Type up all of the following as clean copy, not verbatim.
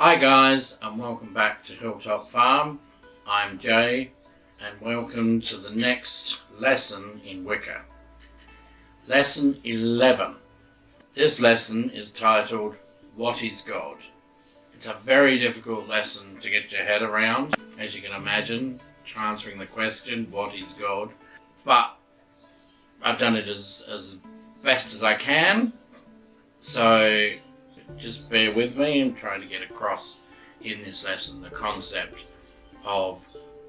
Hi guys, and welcome back to Hilltop Farm. I'm Jay, and welcome to the next lesson in Wicca. Lesson 11. This lesson is titled, What is God? It's a very difficult lesson to get your head around, as you can imagine, answering the question, what is God? But I've done it as best as I can, so just bear with me. I'm trying to get across in this lesson the concept of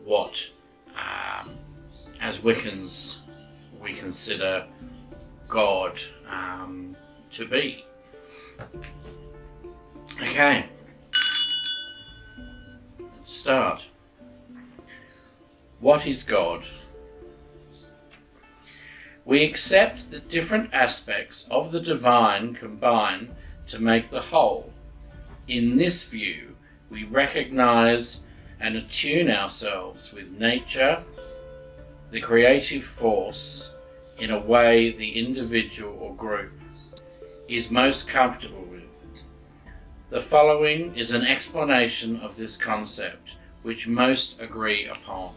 what, as Wiccans, we consider God to be. Okay, let's start. What is God? We accept that different aspects of the divine combine to make the whole. In this view, we recognize and attune ourselves with nature, the creative force, in a way the individual or group is most comfortable with. The following is an explanation of this concept, which most agree upon.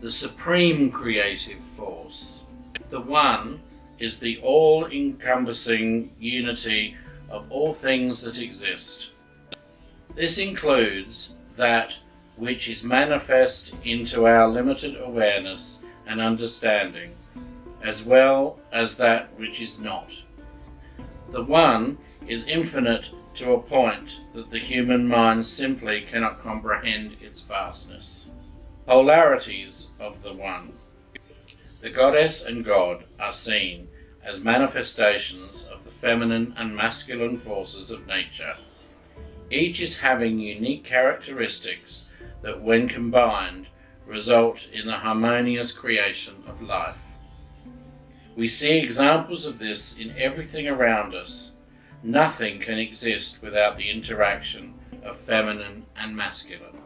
The supreme creative force. The One is the all-encompassing unity of all things that exist. This includes that which is manifest into our limited awareness and understanding, as well as that which is not. The One is infinite to a point that the human mind simply cannot comprehend its vastness. Polarities of the One. The goddess and God are seen as manifestations of the feminine and masculine forces of nature. Each is having unique characteristics that, when combined, result in the harmonious creation of life. We see examples of this in everything around us. Nothing can exist without the interaction of feminine and masculine.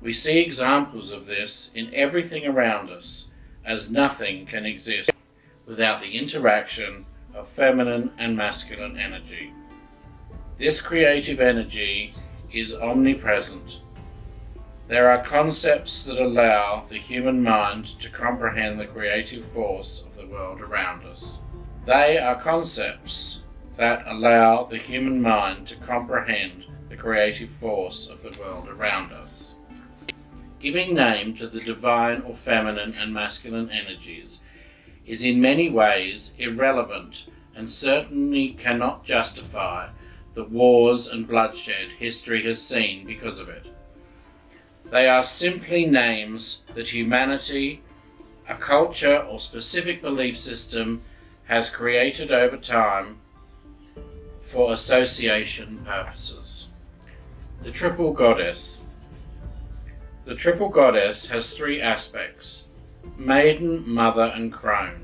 We see examples of this in everything around us, as nothing can exist without the interaction of feminine and masculine energy. This creative energy is omnipresent. There are concepts that allow the human mind to comprehend the creative force of the world around us. They are concepts that allow the human mind to comprehend the creative force of the world around us. Giving name to the divine or feminine and masculine energies is in many ways irrelevant and certainly cannot justify the wars and bloodshed history has seen because of it. They are simply names that humanity, a culture or specific belief system has created over time for association purposes. The Triple Goddess. The Triple Goddess has three aspects: maiden, mother, and crone.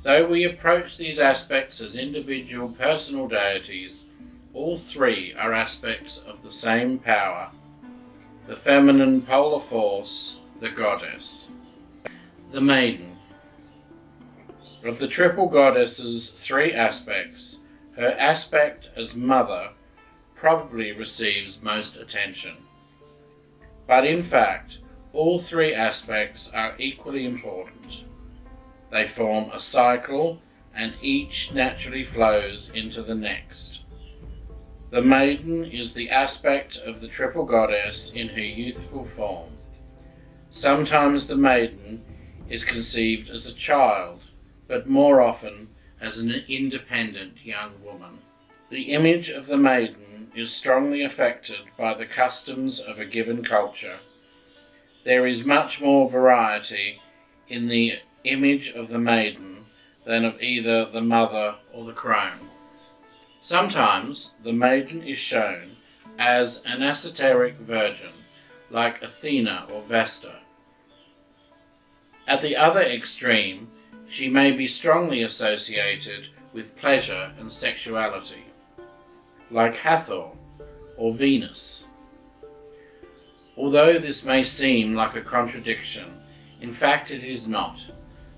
Though we approach these aspects as individual personal deities, all three are aspects of the same power, the feminine polar force, the goddess. The Maiden. Of the Triple Goddess's three aspects, her aspect as mother probably receives most attention. But in fact, all three aspects are equally important. They form a cycle, and each naturally flows into the next. The Maiden is the aspect of the Triple Goddess in her youthful form. Sometimes the Maiden is conceived as a child, but more often as an independent young woman. The image of the Maiden is strongly affected by the customs of a given culture. There is much more variety in the image of the Maiden than of either the mother or the crone. Sometimes the Maiden is shown as an esoteric virgin, like Athena or Vesta. At the other extreme, she may be strongly associated with pleasure and sexuality, like Hathor or Venus. Although this may seem like a contradiction, in fact it is not,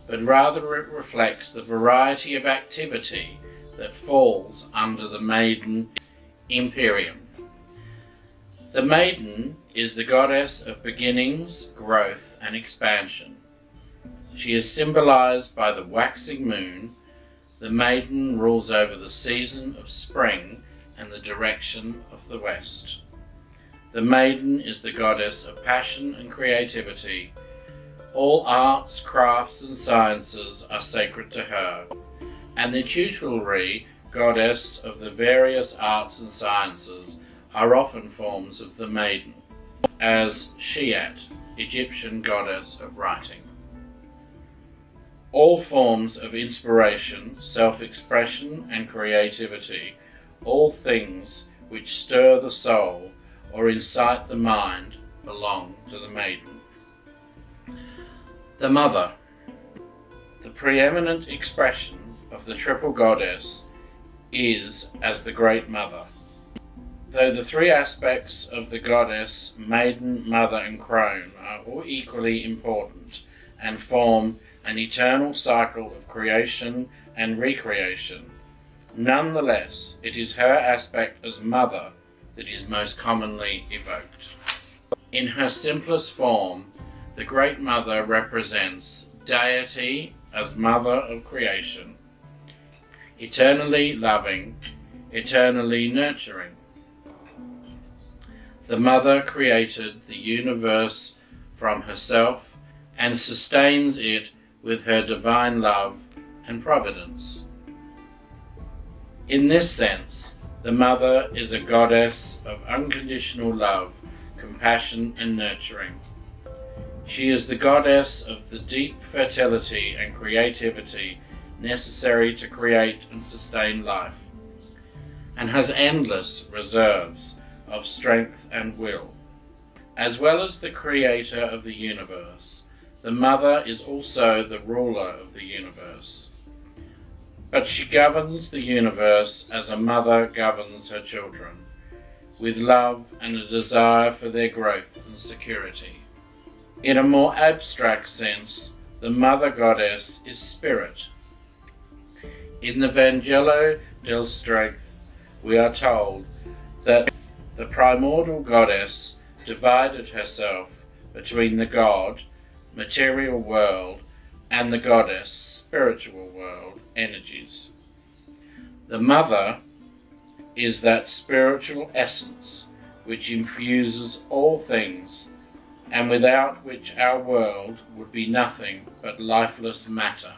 but rather it reflects the variety of activity that falls under the Maiden Imperium. The maiden is the goddess of beginnings, growth, and expansion. She is symbolized by the waxing moon. The maiden rules over the season of spring and the direction of the west. The maiden is the goddess of passion and creativity. All arts, crafts, and sciences are sacred to her, and the tutelary goddess of the various arts and sciences are often forms of the maiden, as Shiat, Egyptian goddess of writing. All forms of inspiration, self-expression, and creativity, all things which stir the soul or incite the mind, belong to the maiden. The mother, the preeminent expression of the triple goddess, is as the Great Mother. Though the three aspects of the goddess, maiden, mother, and crone, are all equally important and form an eternal cycle of creation and recreation, nonetheless, it is her aspect as mother that is most commonly evoked. In her simplest form, the Great Mother represents deity as mother of creation, eternally loving, eternally nurturing. The mother created the universe from herself and sustains it with her divine love and providence. In this sense, the mother is a goddess of unconditional love, compassion, and nurturing. She is the goddess of the deep fertility and creativity necessary to create and sustain life, and has endless reserves of strength and will. As well as the creator of the universe, the mother is also the ruler of the universe. But she governs the universe as a mother governs her children, with love and a desire for their growth and security. In a more abstract sense, the mother goddess is spirit. In the Vangelo del Strength, we are told that the primordial goddess divided herself between the god, material world, and the goddess, spiritual world, energies. The mother is that spiritual essence which infuses all things, and without which our world would be nothing but lifeless matter.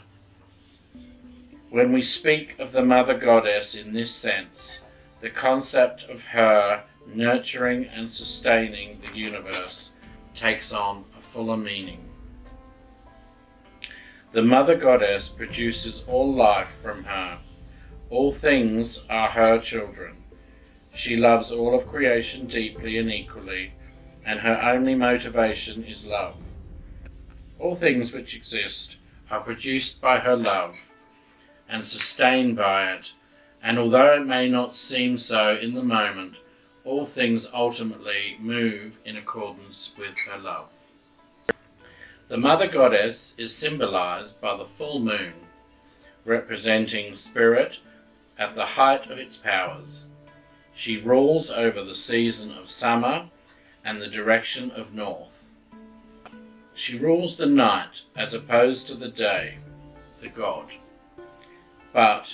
When we speak of the mother goddess in this sense, the concept of her nurturing and sustaining the universe takes on a fuller meaning. The mother goddess produces all life from her. All things are her children. She loves all of creation deeply and equally, and her only motivation is love. All things which exist are produced by her love and sustained by it, and although it may not seem so in the moment, all things ultimately move in accordance with her love. The mother goddess is symbolized by the full moon, representing spirit at the height of its powers. She rules over the season of summer and the direction of north. She rules the night as opposed to the day, the god. But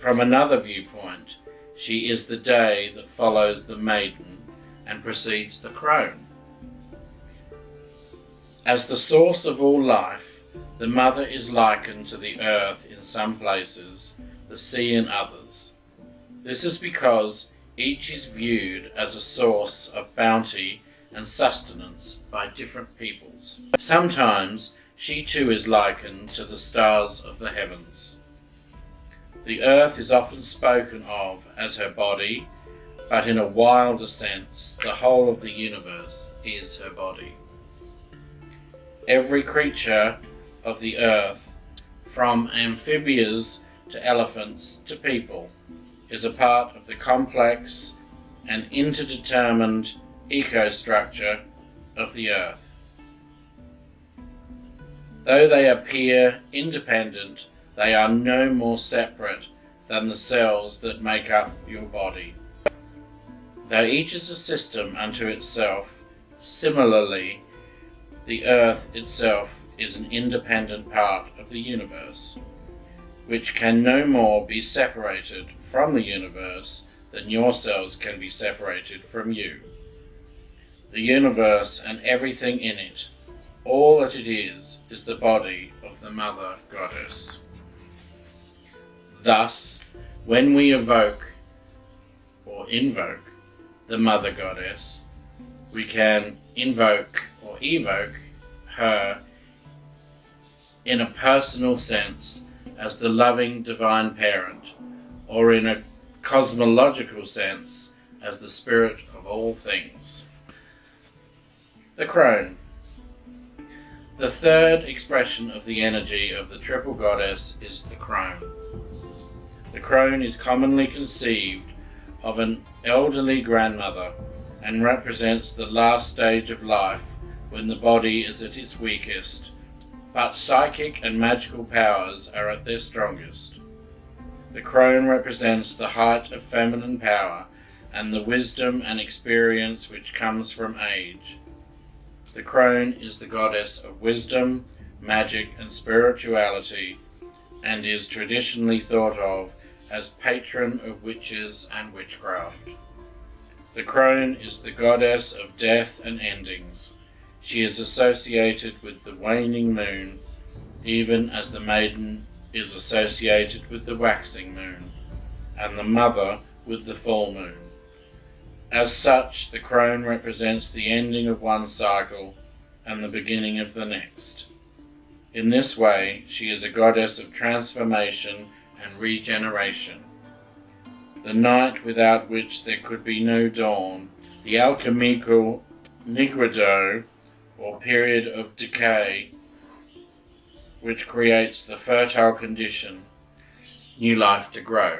from another viewpoint, she is the day that follows the maiden and precedes the crone. As the source of all life, the mother is likened to the earth in some places, the sea in others. This is because each is viewed as a source of bounty and sustenance by different peoples. Sometimes she too is likened to the stars of the heavens. The earth is often spoken of as her body, but in a wilder sense, the whole of the universe is her body. Every creature of the earth, from amphibians to elephants to people, is a part of the complex and interdetermined ecostructure of the earth. Though they appear independent, they are no more separate than the cells that make up your body. Though each is a system unto itself, similarly, the earth itself is an independent part of the universe, which can no more be separated from the universe than your cells can be separated from you. The universe and everything in it, all that it is the body of the Mother Goddess. Thus, when we evoke or invoke the Mother Goddess, we can invoke or evoke her in a personal sense as the loving divine parent, or in a cosmological sense as the spirit of all things. The crone. The third expression of the energy of the triple goddess is the crone. The crone is commonly conceived of an elderly grandmother and represents the last stage of life when the body is at its weakest, but psychic and magical powers are at their strongest. The crone represents the height of feminine power and the wisdom and experience which comes from age. The crone is the goddess of wisdom, magic and spirituality, and is traditionally thought of as patron of witches and witchcraft. The crone is the goddess of death and endings. She is associated with the waning moon, even as the maiden is associated with the waxing moon, and the mother with the full moon. As such, the crone represents the ending of one cycle and the beginning of the next. In this way, she is a goddess of transformation and regeneration. The night without which there could be no dawn, the alchemical nigredo, or period of decay, which creates the fertile condition, new life to grow.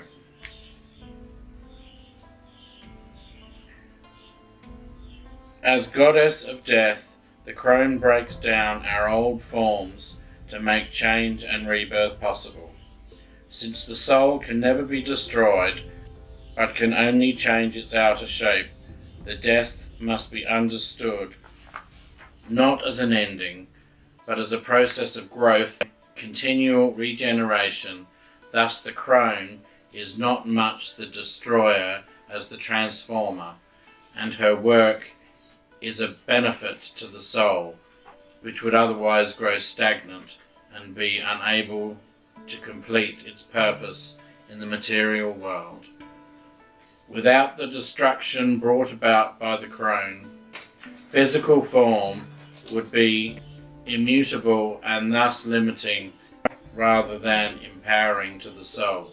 As goddess of death, the crone breaks down our old forms to make change and rebirth possible. Since the soul can never be destroyed, but can only change its outer shape, the death must be understood not as an ending, but as a process of growth, continual regeneration. Thus the crone is not much the destroyer as the transformer, and her work is a benefit to the soul, which would otherwise grow stagnant and be unable to complete its purpose in the material world. Without the destruction brought about by the crone, physical form would be immutable and thus limiting rather than empowering to the soul.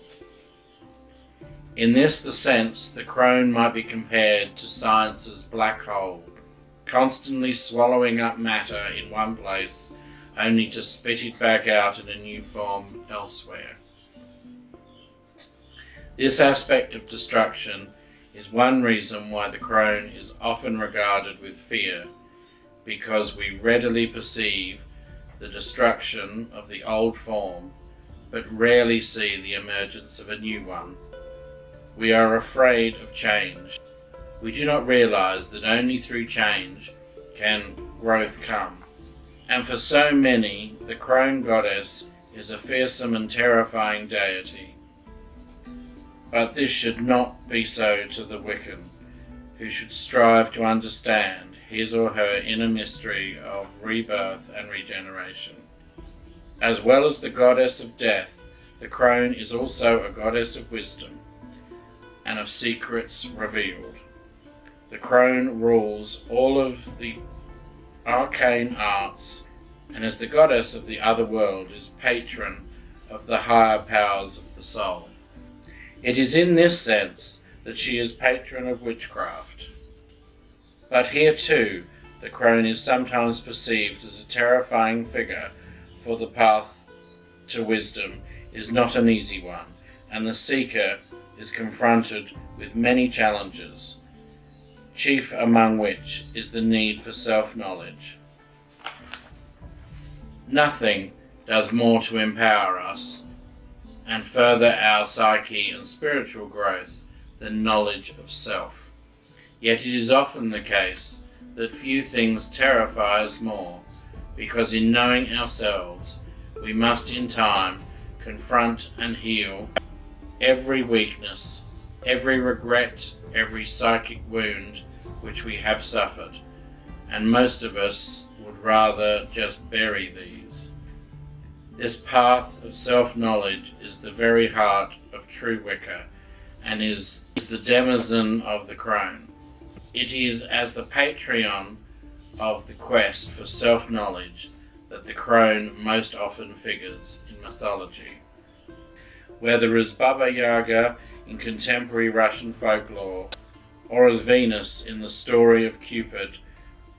In this sense, the crone might be compared to science's black hole, constantly swallowing up matter in one place only to spit it back out in a new form elsewhere. This aspect of destruction is one reason why the crone is often regarded with fear, because we readily perceive the destruction of the old form, but rarely see the emergence of a new one. We are afraid of change. We do not realize that only through change can growth come. And for so many, the crone goddess is a fearsome and terrifying deity. But this should not be so to the Wiccan, who should strive to understand his or her inner mystery of rebirth and regeneration. As well as the goddess of death, the crone is also a goddess of wisdom and of secrets revealed. The crone rules all of the arcane arts, and as the goddess of the other world is patron of the higher powers of the soul. It is in this sense that she is patron of witchcraft. But here too, the crone is sometimes perceived as a terrifying figure, for the path to wisdom is not an easy one, and the seeker is confronted with many challenges, chief among which is the need for self-knowledge. Nothing does more to empower us and further our psyche and spiritual growth than knowledge of self. Yet it is often the case that few things terrify us more, because in knowing ourselves, we must in time confront and heal every weakness, every regret, every psychic wound which we have suffered, and most of us would rather just bury these. This path of self-knowledge is the very heart of true Wicca, and is the denizen of the crone. It is as the patron of the quest for self-knowledge that the crone most often figures in mythology. Whether as Baba Yaga in contemporary Russian folklore, or as Venus in the story of Cupid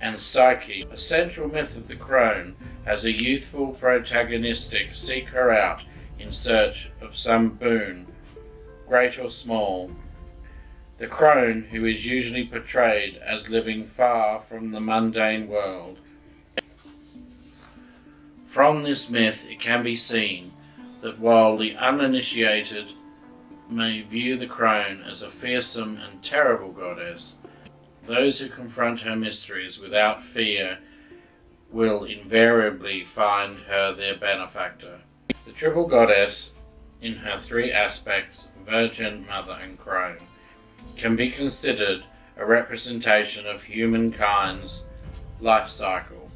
and Psyche, a central myth of the crone has a youthful protagonistic seek her out in search of some boon, great or small. The crone, who is usually portrayed as living far from the mundane world. From this myth it can be seen that while the uninitiated may view the crone as a fearsome and terrible goddess, those who confront her mysteries without fear will invariably find her their benefactor. The triple goddess, in her three aspects, Virgin, Mother and Crone, can be considered a representation of humankind's life cycle: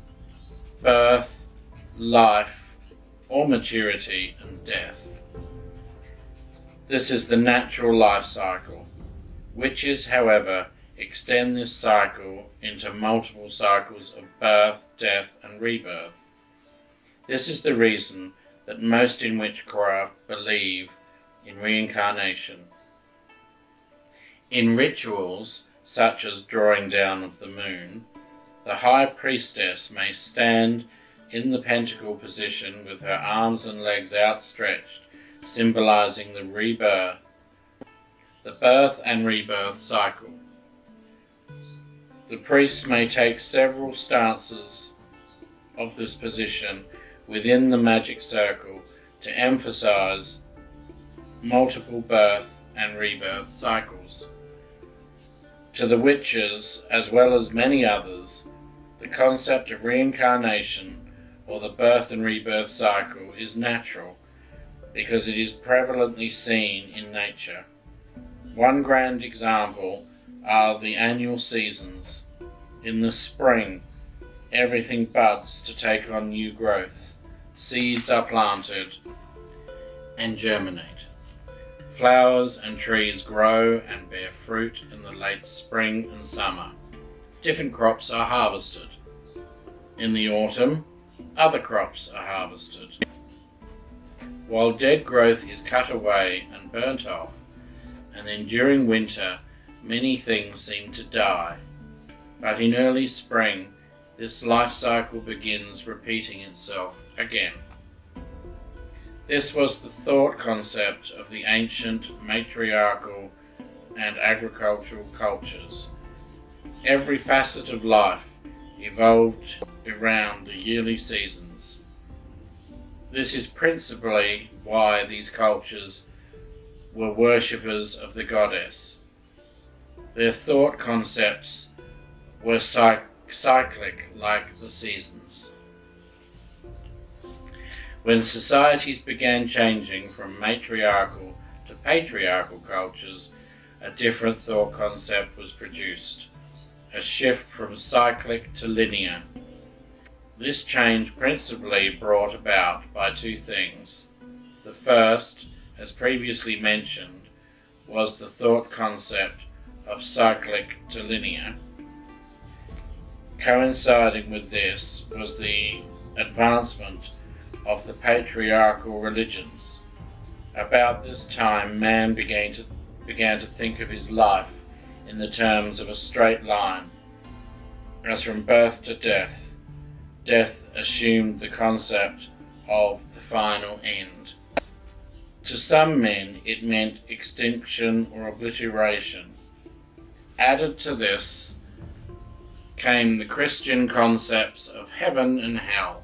birth, life, or maturity, and death. This is the natural life cycle. Witches, however, extend this cycle into multiple cycles of birth, death, and rebirth. This is the reason that most in witchcraft believe in reincarnation. In rituals, such as drawing down of the moon, the high priestess may stand in the pentacle position with her arms and legs outstretched, symbolizing the rebirth, the birth and rebirth cycle. The priest may take several stances of this position within the magic circle to emphasize multiple birth and rebirth cycles. To the witches, as well as many others, the concept of reincarnation, or the birth and rebirth cycle, is natural, because it is prevalently seen in nature. One grand example are the annual seasons. In the spring, everything buds to take on new growth. Seeds are planted and germinate. Flowers and trees grow and bear fruit in the late spring and summer. Different crops are harvested. In the autumn, other crops are harvested. While dead growth is cut away and burnt off, and then during winter, many things seem to die. But in early spring, this life cycle begins repeating itself again. This was the thought concept of the ancient matriarchal and agricultural cultures. Every facet of life evolved around the yearly seasons. This is principally why these cultures were worshippers of the goddess. Their thought concepts were cyclic like the seasons. When societies began changing from matriarchal to patriarchal cultures, a different thought concept was produced, a shift from cyclic to linear. This change principally brought about by two things. The first, as previously mentioned, was the thought concept of cyclic to linear. Coinciding with this was the advancement of the patriarchal religions. About this time, man began to think of his life in the terms of a straight line, as from birth to death. Death assumed the concept of the final end. To some men, it meant extinction or obliteration. Added to this came the Christian concepts of heaven and hell.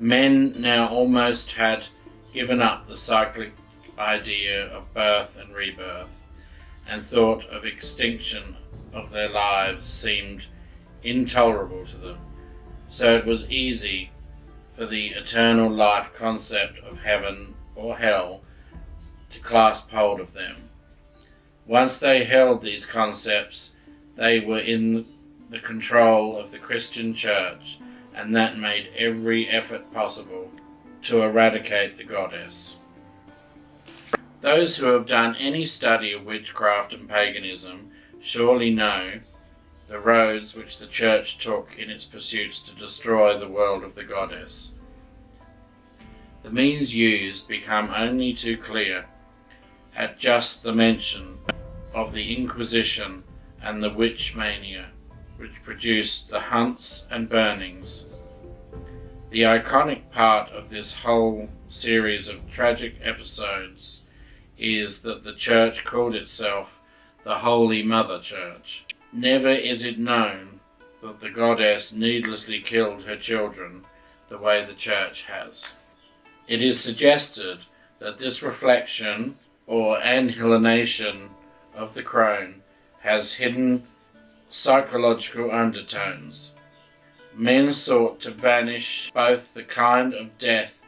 Men now almost had given up the cyclic idea of birth and rebirth, and thought of extinction of their lives seemed intolerable to them, so it was easy for the eternal life concept of heaven or hell to clasp hold of them. Once they held these concepts, they were in the control of the Christian Church, and that made every effort possible to eradicate the goddess. Those who have done any study of witchcraft and paganism surely know the roads which the Church took in its pursuits to destroy the world of the goddess. The means used become only too clear at just the mention of the Inquisition and the witch mania, which produced the hunts and burnings. The iconic part of this whole series of tragic episodes is that the Church called itself the Holy Mother Church. Never is it known that the goddess needlessly killed her children the way the Church has. It is suggested that this reflection or annihilation of the crone has hidden psychological undertones. Men sought to banish both the kind of death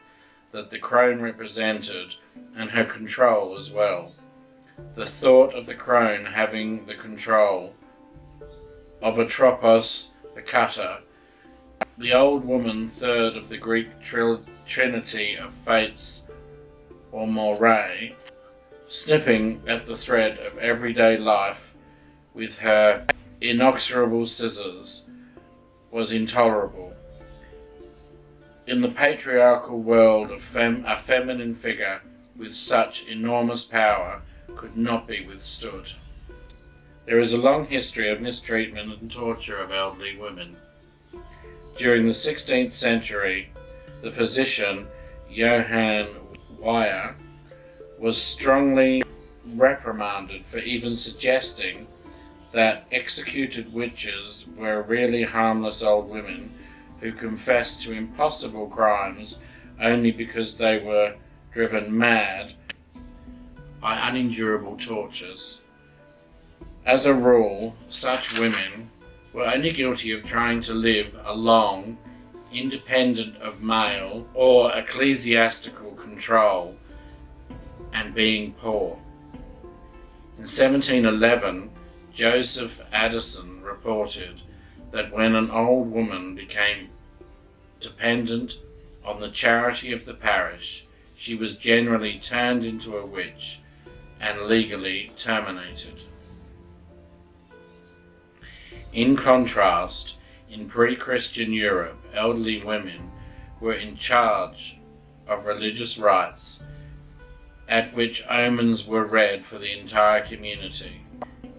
that the crone represented and her control as well. The thought of the crone having the control of Atropos the cutter, the old woman third of the Greek trinity of fates or morae, snipping at the thread of everyday life with her inexorable scissors, was intolerable. In the patriarchal world, a feminine figure with such enormous power could not be withstood. There is a long history of mistreatment and torture of elderly women. During the 16th century, the physician Johann Wicca was strongly reprimanded for even suggesting that executed witches were really harmless old women who confessed to impossible crimes only because they were driven mad by unendurable tortures. As a rule, such women were only guilty of trying to live a long, independent of male or ecclesiastical control, and being poor. In 1711, Joseph Addison reported that when an old woman became dependent on the charity of the parish, she was generally turned into a witch and legally terminated. In contrast, in pre-Christian Europe, elderly women were in charge of religious rites at which omens were read for the entire community.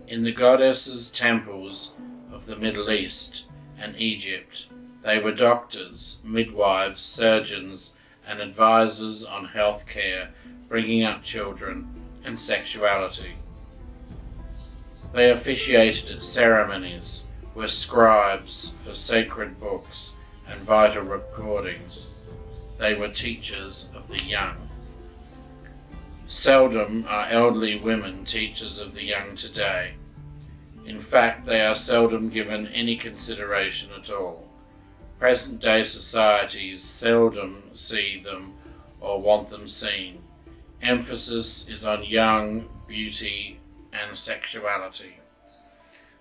In the goddesses' temples of the Middle East and Egypt, they were doctors, midwives, surgeons, and advisors on health care, bringing up children, and sexuality. They officiated at ceremonies, were scribes for sacred books and vital recordings. They were teachers of the young. Seldom are elderly women teachers of the young today. In fact, they are seldom given any consideration at all. Present-day societies seldom see them or want them seen. Emphasis is on young, beauty, and sexuality.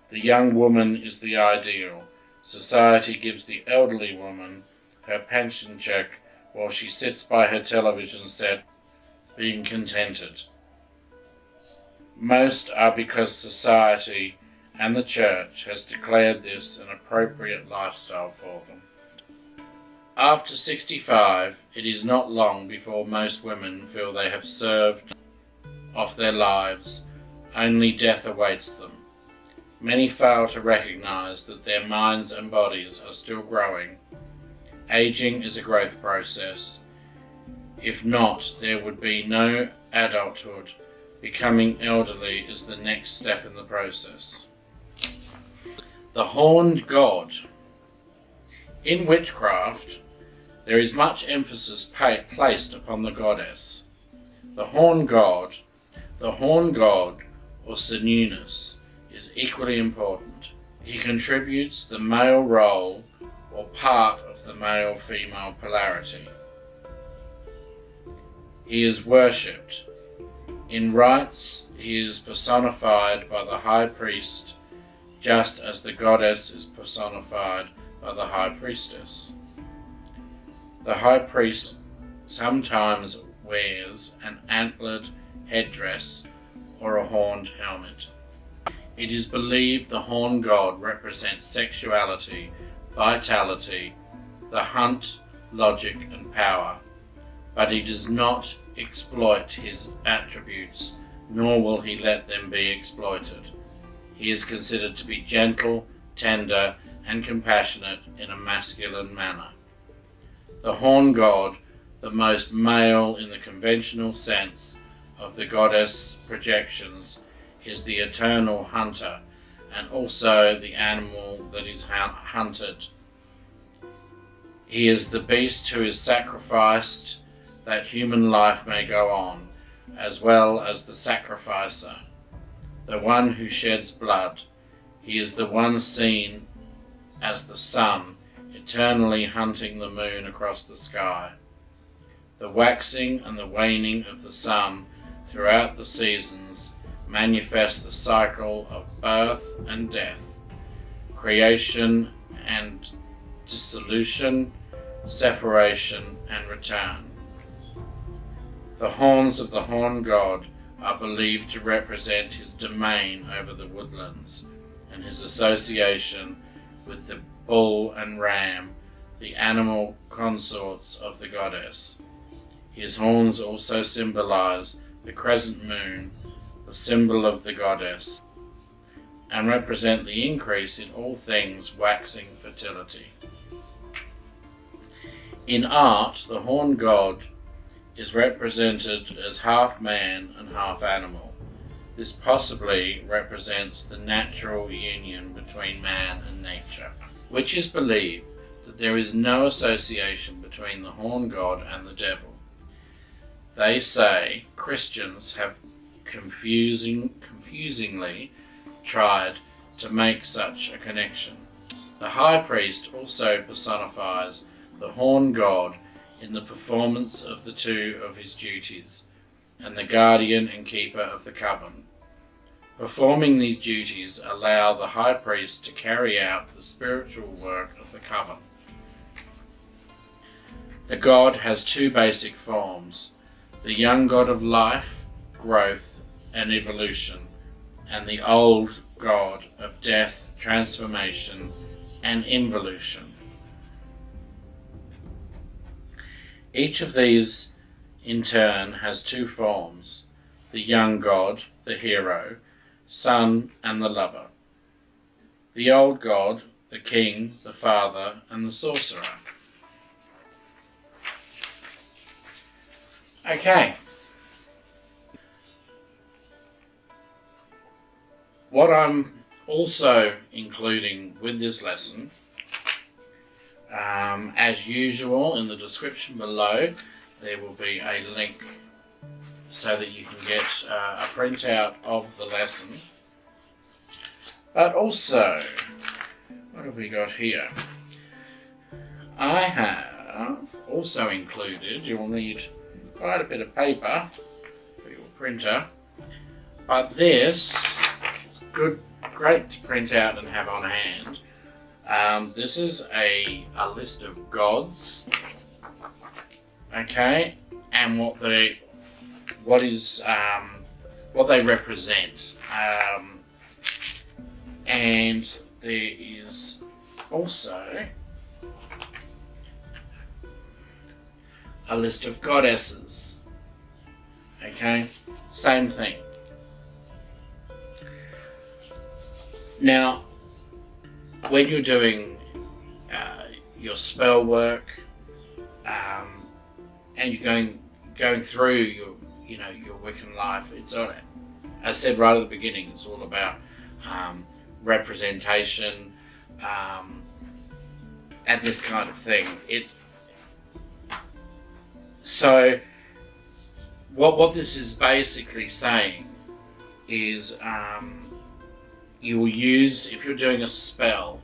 The young woman is the ideal. Society gives the elderly woman her pension check while she sits by her television set being contented. Most are because society and the Church has declared this an appropriate lifestyle for them. After 65, it is not long before most women feel they have served off their lives. Only death awaits them. Many fail to recognize that their minds and bodies are still growing. Aging is a growth process. If not, there would be no adulthood. Becoming elderly is the next step in the process. The horned god. In witchcraft, there is much emphasis placed upon the goddess. The horned god, or sinewness is equally important. He contributes the male role or part of the male-female polarity. He is worshipped. In rites, he is personified by the high priest, just as the goddess is personified by the high priestess. The high priest sometimes wears an antlered headdress or a horned helmet. It is believed the horn god represents sexuality, vitality, the hunt, logic and power, but he does not exploit his attributes, nor will he let them be exploited. He is considered to be gentle, tender and compassionate in a masculine manner. The horn god, the most male in the conventional sense of the goddess projections, is the eternal hunter and also the animal that is hunted. He is the beast who is sacrificed that human life may go on, as well as the sacrificer, the one who sheds blood. He is the one seen as the sun, eternally hunting the moon across the sky. The waxing and the waning of the sun throughout the seasons manifest the cycle of birth and death, creation and dissolution, separation and return. The horns of the horn god are believed to represent his domain over the woodlands and his association with the bull and ram, the animal consorts of the goddess. His horns also symbolize the crescent moon, the symbol of the goddess, and represent the increase in all things waxing fertility. In art, the horn god is represented as half man and half animal. This possibly represents the natural union between man and nature, which is believed that there is no association between the horn god and the devil. They say Christians have confusingly tried to make such a connection. The high priest also personifies the horn god in the performance of the two of his duties, and the guardian and keeper of the coven. Performing these duties allow the high priest to carry out the spiritual work of the coven. The god has two basic forms: the young god of life, growth and evolution, and the old god of death, transformation and involution. Each of these in turn has two forms: the young god, the hero, son and the lover; the old god, the king, the father and the sorcerer. Okay. What I'm also including with this lesson, as usual, in the description below there will be a link so that you can get a printout of the lesson. But also, what have we got here? I have also included, you'll need quite a bit of paper for your printer, but this is great to print out and have on hand. This is a list of gods, okay, and what they represent, and there is also a list of goddesses, okay, same thing. Now, when you're doing your spell work, and you're going through your Wiccan life, it's all, as I said right at the beginning, it's all about representation and this kind of thing. So what this is basically saying is you will use, if you're doing a spell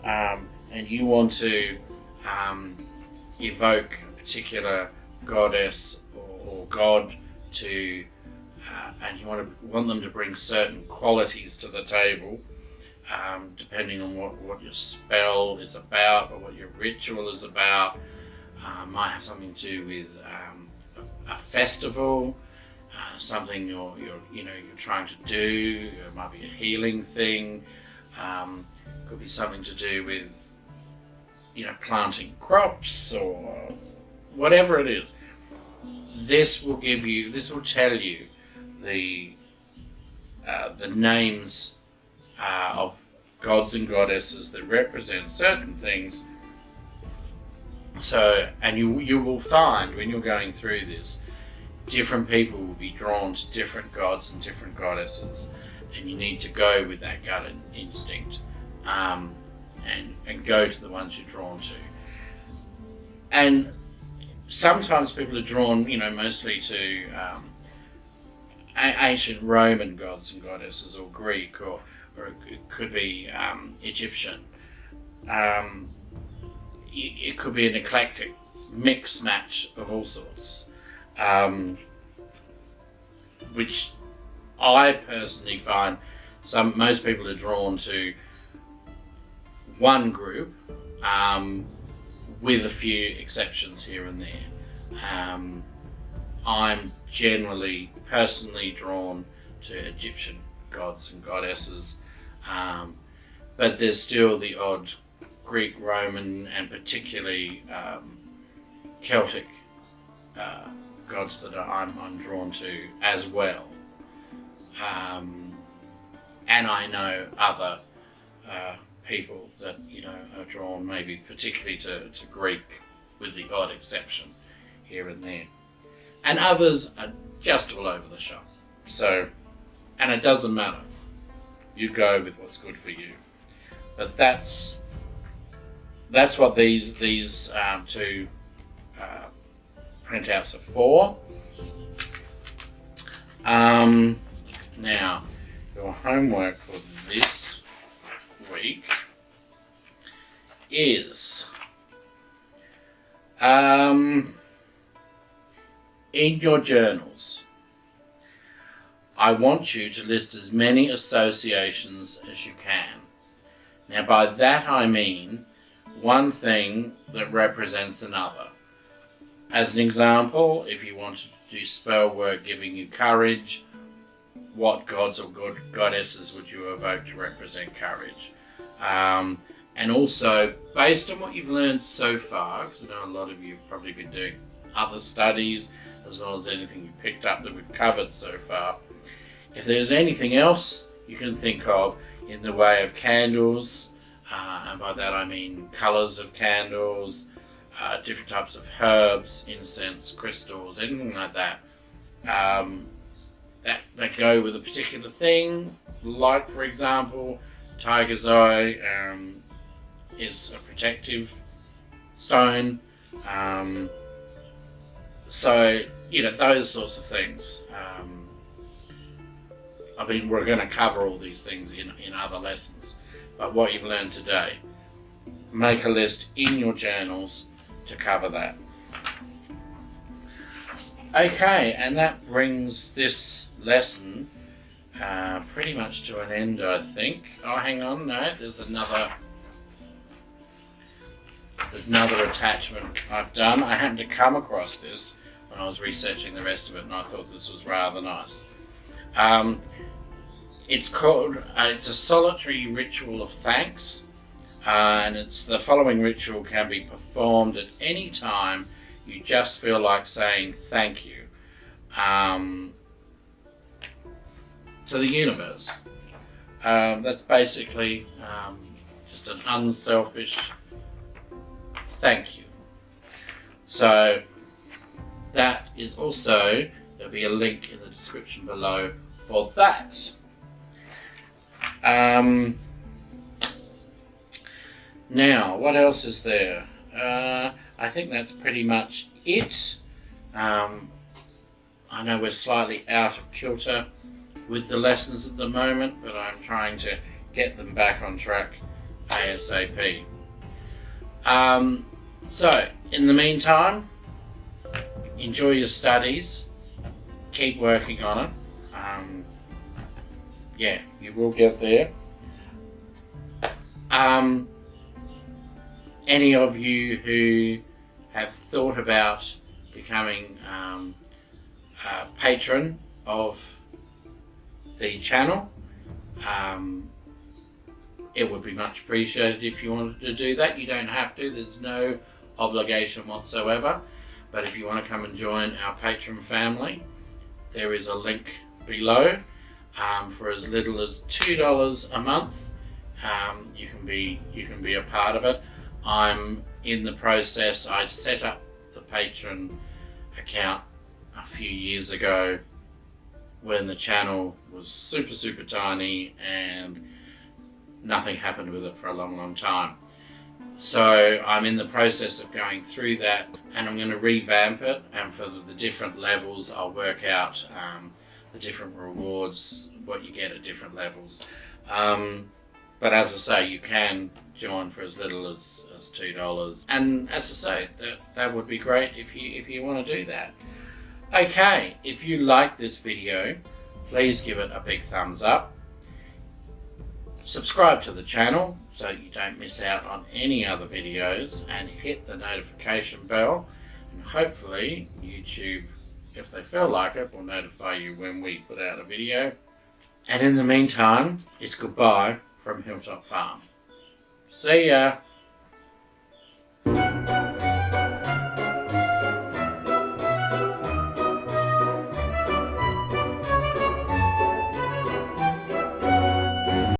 and you want to evoke a particular goddess or god to, and you want them to bring certain qualities to the table, depending on what your spell is about or what your ritual is about. Might have something to do with a festival, something you're trying to do. It might be a healing thing. Could be something to do with planting crops or whatever it is. This will tell you the names of gods and goddesses that represent certain things. So, and you will find when you're going through this, different people will be drawn to different gods and different goddesses, and you need to go with that gut instinct, and go to the ones you're drawn to. And sometimes people are drawn, mostly to ancient Roman gods and goddesses, or Greek, or it could be Egyptian. It could be an eclectic mix match of all sorts, which I personally find most people are drawn to one group, with a few exceptions here and there. I'm generally personally drawn to Egyptian gods and goddesses, but there's still the odd Greek, Roman, and particularly Celtic gods that I'm drawn to as well. And I know other people that are drawn maybe particularly to Greek, with the odd exception here and there. And others are just all over the shop. So, and it doesn't matter. You go with what's good for you. But that's what these two printouts are for. Now, your homework for this week is in your journals, I want you to list as many associations as you can. Now, by that I mean one thing that represents another. As an example, if you want to do spell work giving you courage, what gods or goddesses would you evoke to represent courage? And also, based on what you've learned so far, because I know a lot of you have probably been doing other studies, as well as anything you picked up that we've covered so far, if there's anything else you can think of in the way of candles, and by that I mean colours of candles, different types of herbs, incense, crystals, anything like that, that go with a particular thing, like for example, tiger's eye is a protective stone, so those sorts of things. We're going to cover all these things in other lessons, but what you've learned today, make a list in your journals to cover that. Okay, and that brings this lesson pretty much to an end, I think. Oh, hang on, no, there's another attachment I've done. I happened to come across this when I was researching the rest of it, and I thought this was rather nice. It's called, it's a solitary ritual of thanks, and it's the following ritual can be performed at any time you just feel like saying thank you to the universe. That's basically just an unselfish thank you. So that is also, there'll be a link in the description below for that. Now, what else is there? I think that's pretty much it. I know we're slightly out of kilter with the lessons at the moment, but I'm trying to get them back on track ASAP. So, in the meantime, enjoy your studies, keep working on it. Yeah, you will get there. Any of you who have thought about becoming a patron of the channel, it would be much appreciated if you wanted to do that. You don't have to, there's no obligation whatsoever, but if you want to come and join our patron family, there is a link below. For as little as $2 a month, you can be a part of it. I'm in the process. I set up the patron account a few years ago when the channel was super tiny and nothing happened with it for a long time. So I'm in the process of going through that, and I'm going to revamp it, and for the different levels I'll work out the different rewards, what you get at different levels. But as I say, you can join for as little as $2, and as I say, that would be great if you want to do that. Okay, if you like this video, please give it a big thumbs up. Subscribe to the channel so you don't miss out on any other videos, and hit the notification bell, and hopefully YouTube, if they feel like it, will notify you when we put out a video. And in the meantime, it's goodbye from Hilltop Farm. See ya!